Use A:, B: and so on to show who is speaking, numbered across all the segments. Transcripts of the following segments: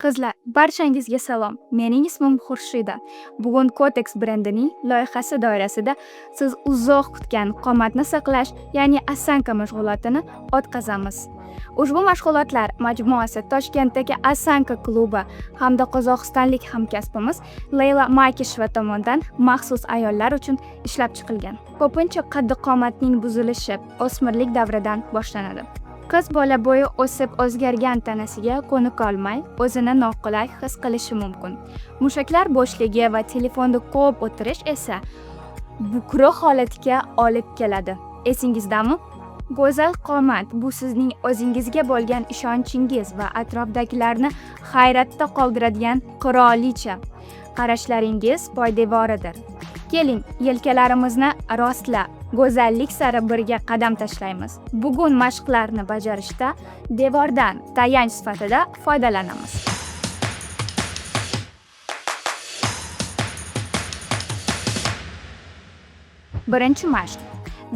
A: Qizlar, barchangizga salom. Mening ismim Xurshida. Bugun Kotex brendining loyihasi doirasida siz uzoq kutgan qomatni saqlash, ya'ni osанка mashg'ulotini o'tkazamiz. Ushbu mashg'ulotlar majmuasi Toshkentdagi osанка klubi hamda qozog'istonlik hamkasbimiz Leyla Makisheva tomonidan maxsus ayollar uchun ishlab chiqilgan. Ko'pincha qaddi qomatning buzilishi o'smirlik davridan boshlanadi. Qiz bola bo'yi o'sib o'zgargan tanasiga ko'nikolmay, o'zini noqulay his qilishi mumkin. Mushaklar bo'shligi va telefonda ko'p o'tirish esa bukro holatiga olib keladi. Esingizdami? Go'zal qomat bu sizning o'zingizga bo'lgan ishonchingiz va atrofdagilarni hayratda qoldiradigan qirolicha qarashlaringiz poydevoridir. Keling, yelkalarimizni rostla, go'zallik sari birga qadam tashlaymiz. Bugun mashqlarni bajarishda devordan tayanch sifatida foydalanamiz. Birinchi mashq.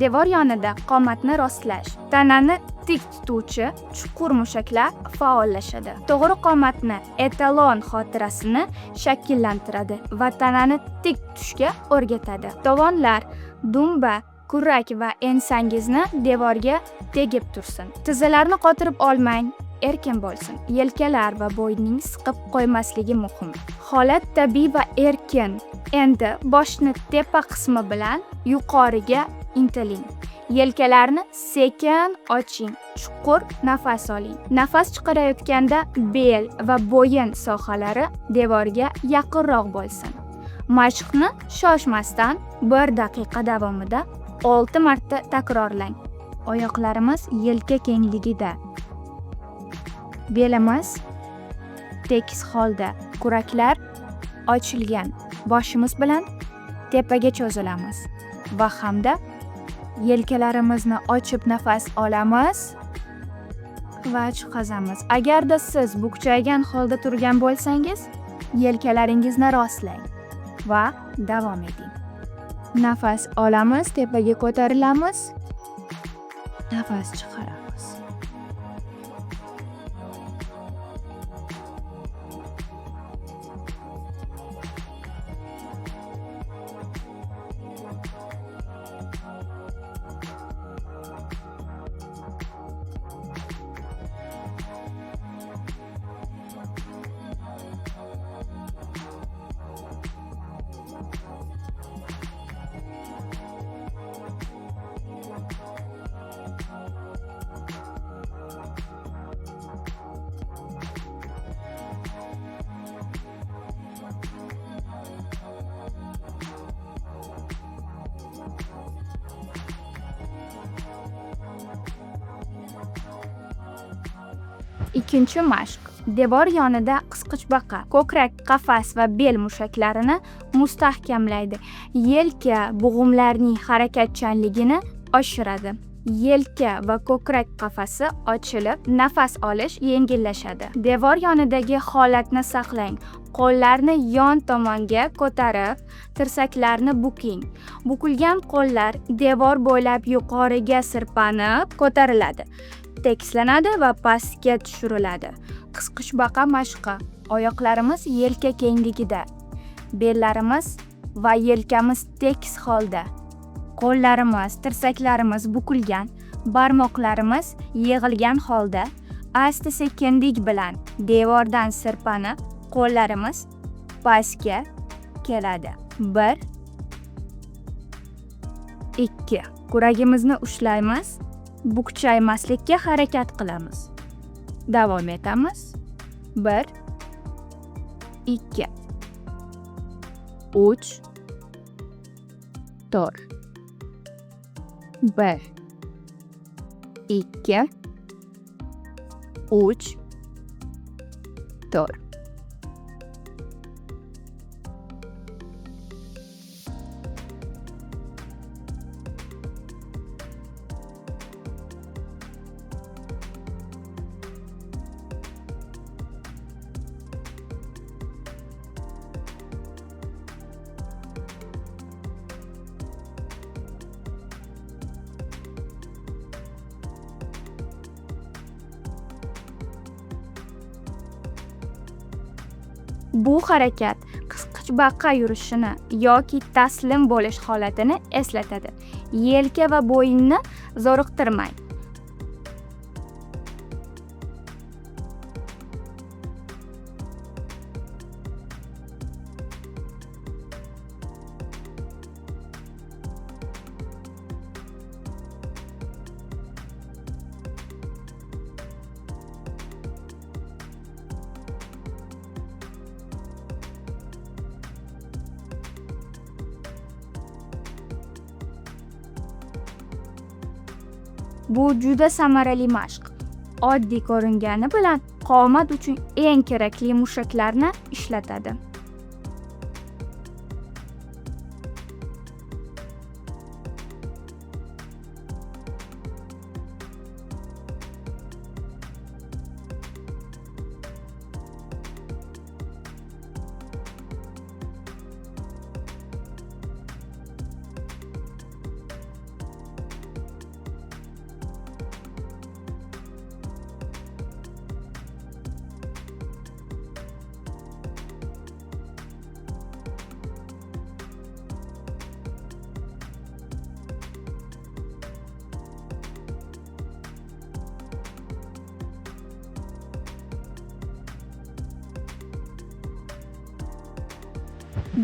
A: Devor yonida qomatni rostlash. Tanani tik tutuvchi chuqur mushaklar faollashadi. To'g'ri qomatni etalon xotirasini shakllantiradi va tanani tik tutishga o'rgatadi. Tovonlar, dumba, kurrak va ensangizni devorga tegib tursin. Tizzlarni qotirib olmang, erkin bo'lsin. Yelkalar va bo'yning siqib qo'ymasligi muhim. Holat tabiiy va erkin. Endi boshni tepa qismi bilan yuqoriga intiling. Yelkalarni sekin oching. Chuqur nafas oling. Nafas chiqarayotganda bel va bo'yin sohalari devorga yaqinroq bo'lsin. Mashqni shoshmasdan 1 daqiqa davomida 6 marta takrorlang. Oyoqlarimiz yelka kengligida. Belimiz tekis holda, kuraklar ochilgan. Boshimiz bilan tepaga cho'zilamiz va hamda yelkalarimizni ochib nafas olamiz va chiqazamiz. Agarda siz bukchaygan holda turgan bo'lsangiz, yelkalaringizni rostlang va davom eting. Nafas olamiz, tepaga ko'tarilamiz. Nafas chiqaramiz. Ikkinchi mashq. Devor yonida qisqichbaqa, ko'krak, qafas va bel mushaklarini mustahkamlaydi. Yelka bo'g'imlarning harakatchanligini oshiradi. Yelka va ko'krak qafasi ochilib, nafas olish yengillashadi. Devor yonidagi holatni saqlang. Qo'llarni yon tomonga ko'tarib, tirsaklarni buking. Bukilgan qo'llar devor bo'ylab yuqoriga sirpanib ko'tariladi. Tekislanadi va pastga tushiriladi. Qisqichbaqa mashqi. Oyoqlarimiz yelka kengligida. Bellarimiz va yelkamiz tekis holda. Qo'llarimiz, tirsaklarimiz bukilgan, barmoqlarimiz yig'ilgan holda asta-sekinlik bilan devordan sirpanib, qo'llarimiz pastga keladi. 1 2. Kuragimizni ushlaymiz. Bukchaymaslikka harakat qilamiz. Davom etamiz. 1 2 3 4 1 2 3 4. Bu harakat qisqichbaqa yurishini yoki taslim bo'lish holatini eslatadi. Yelka va bo'yinni zo'riqtirmang. Bu juda samarali mashq. Oddiy ko'ringani bilan qomat uchun eng kerakli mushaklarni ishlatadi.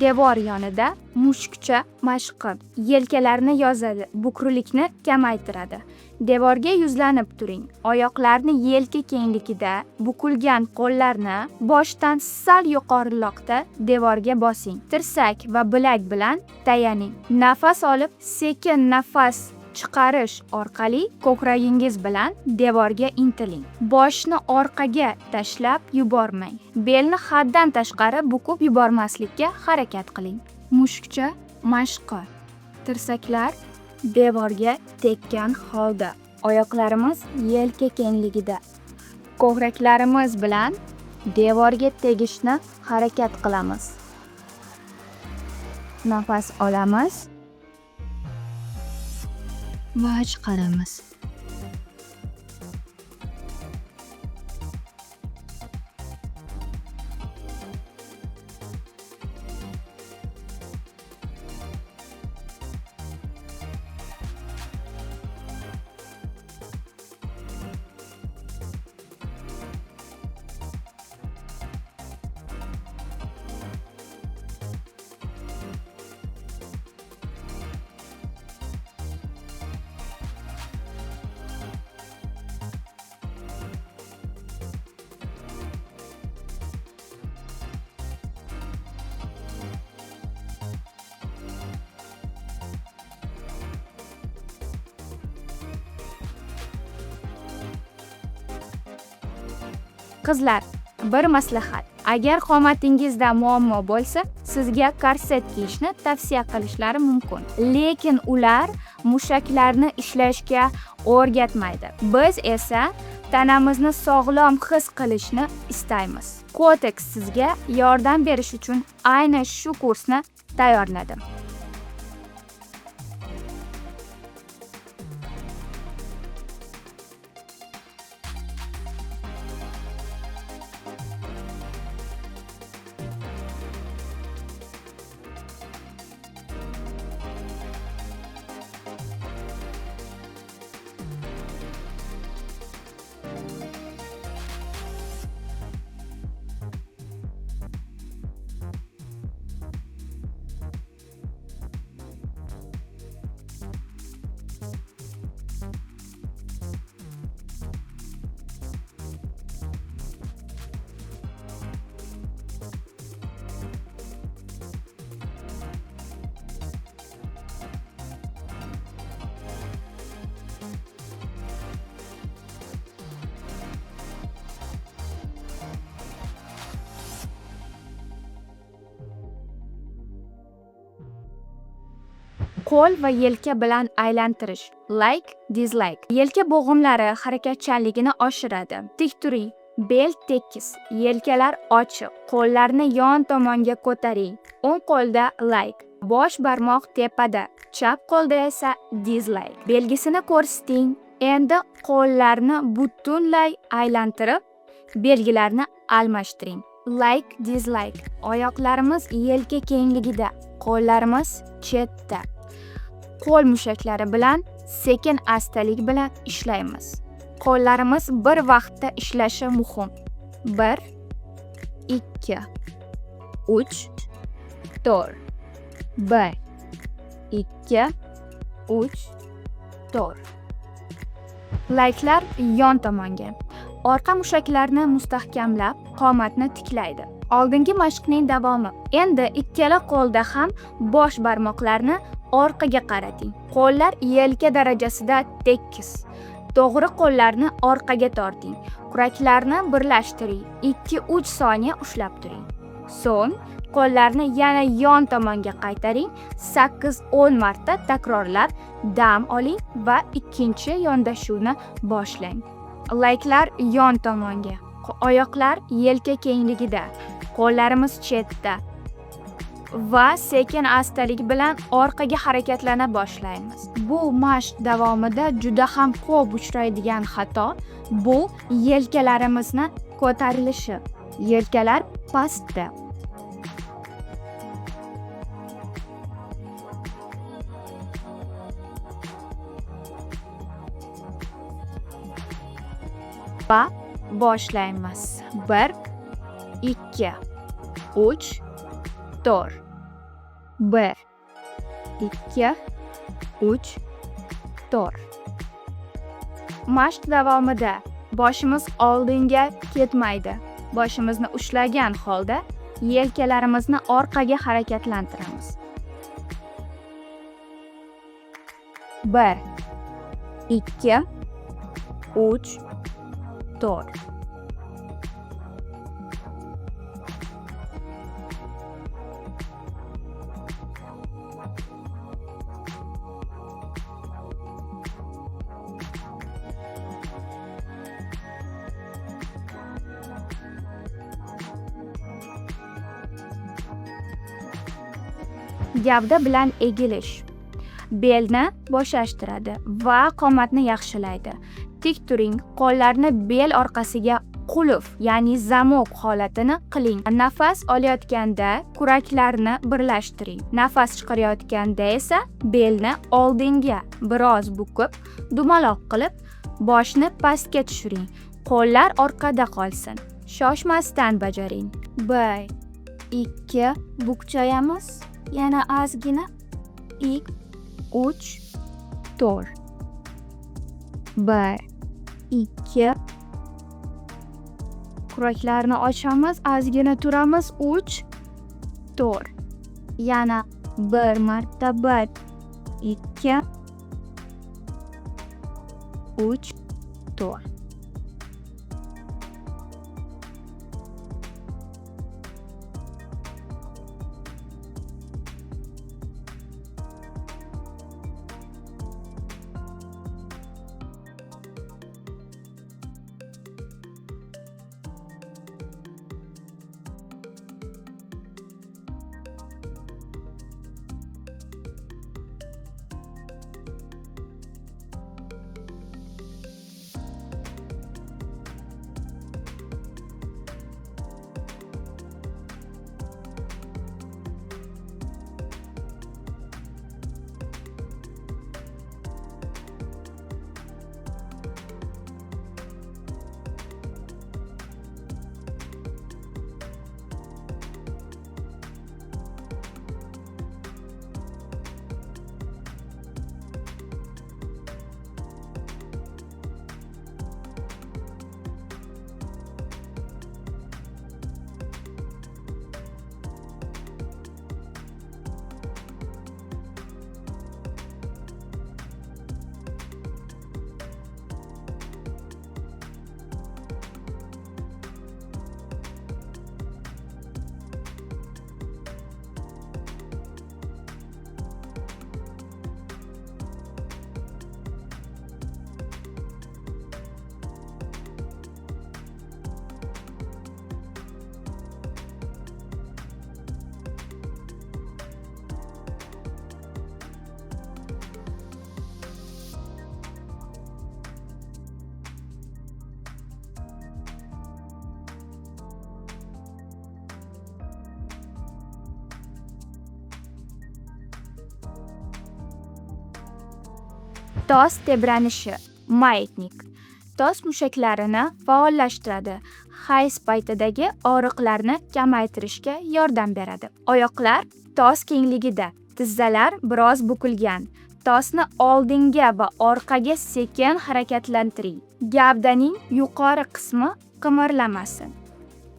A: Devor yonida mushukcha mashqi. Yelkalarni yozadi, bukrilikni kamaytiradi. Devorga yuzlanib turing. Oyoqlarni yelka kengligida, bukilgan qo'llarni boshdan sal yuqoriroqda devorga bosing. Tirsak va bilak bilan tayaning. Nafas olib, sekin nafas chiqarish orqali ko'kragingiz bilan devorga intiling. Boshni orqaga tashlab yubormang. Belni haddan tashqari bukib yubormaslikka harakat qiling. Mushukcha mashqi. Tirsaklar devorga tekkan holda. Oyoqlarimiz yelka kengligida. Ko'kraklarimiz bilan devorga tegishni harakat qilamiz. Nafas olamiz va chiqaramiz. Qizlar, bir maslahat. Agar qomatingizda muammo bo'lsa, sizga korset kiyishni tavsiya qilishlari mumkin. Lekin ular mushaklarni ishlashga o'rgatmaydi. Biz esa tanamizni sog'lom his qilishni istaymiz. Kotex sizga yordam berish uchun aynan shu kursni tayyorladi. Qo'l va yelka bilan aylantirish. Like, dislike. Yelka bo'g'imlari harakatchanligini oshiradi. Tik turing. Bel tekis, yelkalar ochiq. Qo'llarni yon tomonga ko'taring. O'ng qo'lda like, bosh barmoq tepada, chap qo'lda esa dislike belgisini ko'rsating. Endi qo'llarni butunlay aylantirib, belgilarni almashtiring. Like, dislike. Oyoqlarimiz yelka kengligida, qo'llarimiz chetda. Qo'l mushaklari bilan sekin astalik bilan ishlaymiz. Qo'llarimiz bir vaqtda ishlashi muhim. 1 2 3 4 1 2 3 4. Layklar yon tomonga. Orqa mushaklarni mustahkamlab, qomatni tiklaydi. Oldingi mashqning davomi. Endi ikkala qo'lda ham bosh barmoqlarni orqaga qarating. Qo'llar yelka darajasida tekis. To'g'ri qo'llarni orqaga torting. Kuraklarni birlashtiring. 2-3 soniya ushlab turing. So'ng qo'llarni yana yon tomonga qaytaring. 8-10 marta takrorlab dam oling va ikkinchi yondashuvni boshlang. Layklar yon tomonga. Oyoqlar yelka kengligida. Qo'llarimiz chetda. Va sekin astalik bilan orqaga harakatlana boshlaymiz. Bu mashq davomida juda ham ko'p uchraydigan xato bu yelkalarimizni ko'tarilishi. Yelkalar pastda. Va boshlaymiz. 1 2 3 4 1 2 3 4. Mashq davomida boshimiz oldinga ketmaydi. Boshimizni ushlagan holda yelkalarimizni orqaga harakatlantiramiz. 1 2 3 4. Gavda bilan egilish belni bo'shashtiradi va qomatni yaxshilaydi. Tik turing, qo'llarni bel orqasiga qulf, ya'ni zamok holatini qiling. Nafas olayotganda kuraklarni birlashtiring. Nafas chiqarayotganda esa belni oldinga biroz bukib, dumaloq qilib, boshni pastga tushiring. Qo'llar orqada qolsin. Shoshmasdan bajaring. 1 2 bukchayamiz. Yana ozgina 2 3 4 1 2 kuraklarni ochamiz, ozgina turamiz. 3 4 yana bir marta 1 2 3 4. Tos tebranishi, maetnik. Tos mushaklarini faollashtiradi. Hayz paytidagi og'riqlarni kamaytirishga yordam beradi. Oyoqlar tos kengligida. Tizzalar biroz bukilgan. Tosni oldinga va orqaga sekin harakatlantiring. Gavdaning yuqori qismi qimirlamasin.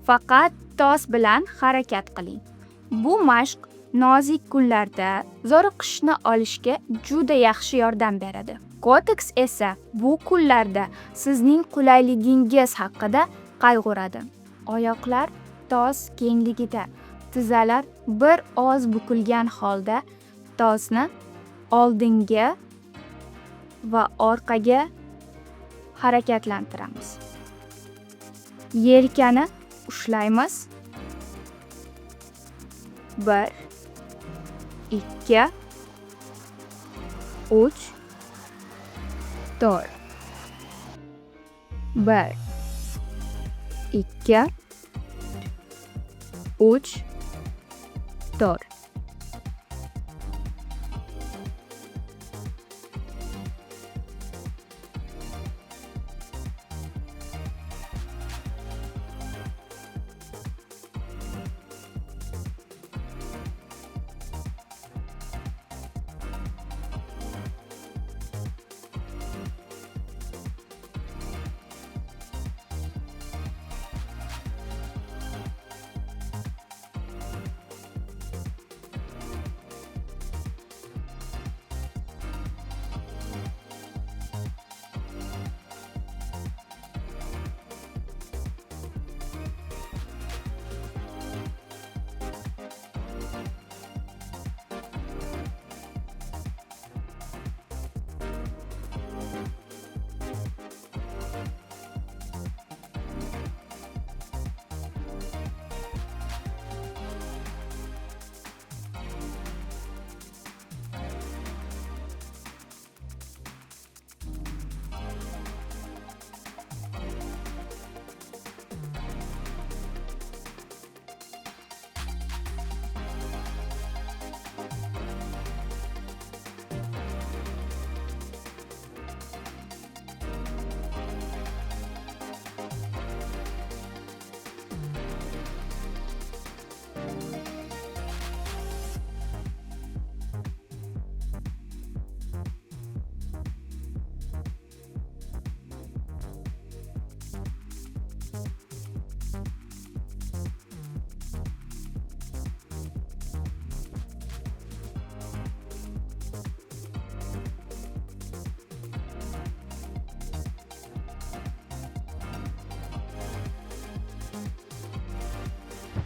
A: Faqat tos bilan harakat qiling. Bu mashq nozik kunlarda zo'riqishni olishga juda yaxshi yordam beradi. Koteks esa bu kunlarda sizning qulayligingiz haqida qayg'uradi. Oyoqlar tos kengligida. Tizzalar bir oz bukilgan holda tosni oldinga va orqaga harakatlantiramiz. Yelkani ushlaymiz. 1 2 3 4 1 2 3 4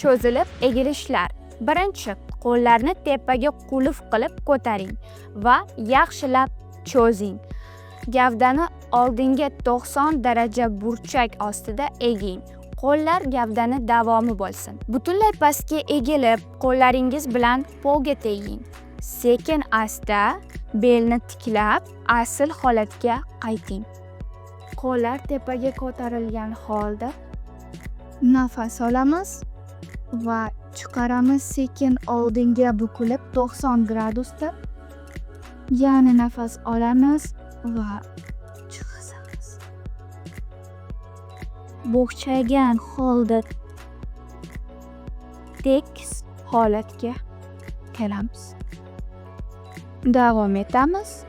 A: Cho'zilib egilishlar. Birinchi, qo'llarni tepaga qulf qilib ko'taring va yaxshilab cho'zing. Gavdani oldinga 90 daraja burchak ostida eging. Qo'llar gavdani davomi bo'lsin. Butunlay pastga egilib, qo'llaringiz bilan polga teging. Sekin asta belni tiklab, asl holatga qayting. Qo'llar tepaga ko'tarilgan holda nafas olamiz va chiqaramiz. Sekin oldinga bukilib 90 gradusda. Yana nafas olamiz va chiqaramiz. Bo'xchagan holda tekis holatga kelamiz. Davom etamiz.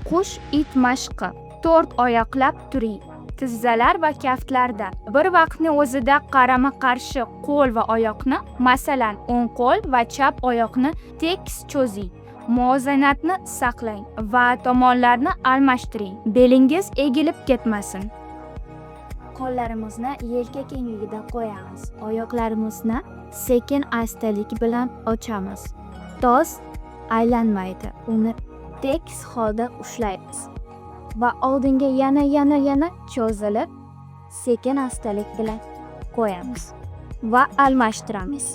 A: Qush it mashqi. 4 oyoqlab turing. Tizzalar va kaftlarda bir vaqtning o'zida qarama-qarshi qo'l va oyoqni, masalan, o'ng qo'l va chap oyoqni tekis cho'zing. Muvozanatni saqlang va tomonlarni almashtiring. Belingiz egilib ketmasin. Qo'llarimizni yelka kengligida qo'yamiz. Oyoqlarimizni sekin-astalik bilan ochamiz. Tos aylanmaydi. Uni tekis holda ushlaymiz. Va oldinga yana cho'zilib, sekin-astalik bilan qo'yamiz va almashtiramiz.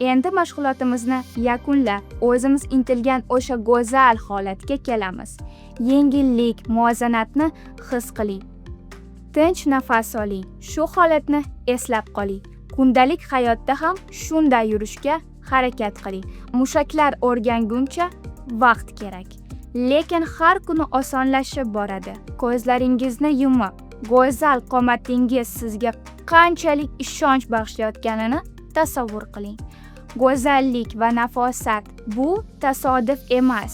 A: Endi mashg'ulotimizni yakunlab, o'zimiz intilgan o'sha go'zal holatga kelamiz. Yengillik, muvozanatni his qiling. Tinch nafas oling. Shu holatni eslab qoling. Kundalik hayotda ham shunday yurishga harakat qiling. Mushaklar o'rganguncha vaqt kerak. Lekin har kuni osonlashib boradi. Ko'zlaringizni yumib, go'zal qomatingiz sizga qanchalik ishonch bag'ishlayotganini tasavvur qiling. Go'zallik va nafosat bu tasodif emas.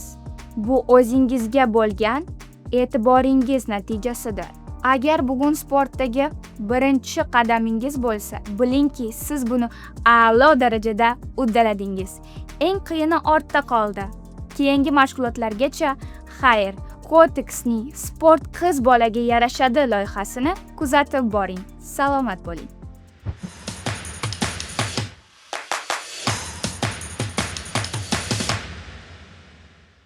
A: Bu o'zingizga bo'lgan e'tiboringiz natijasidir. Agar bugun sportdagi birinchi qadamingiz bo'lsa, bilingki, siz buni a'lo darajada uddaladingiz. Eng qiyini ortda qoldi. Keyingi mashg'ulotlargacha xayr. Koteksning sport qiz bolaga yarashadi loyihasini kuzatib boring. Salomat bo'ling.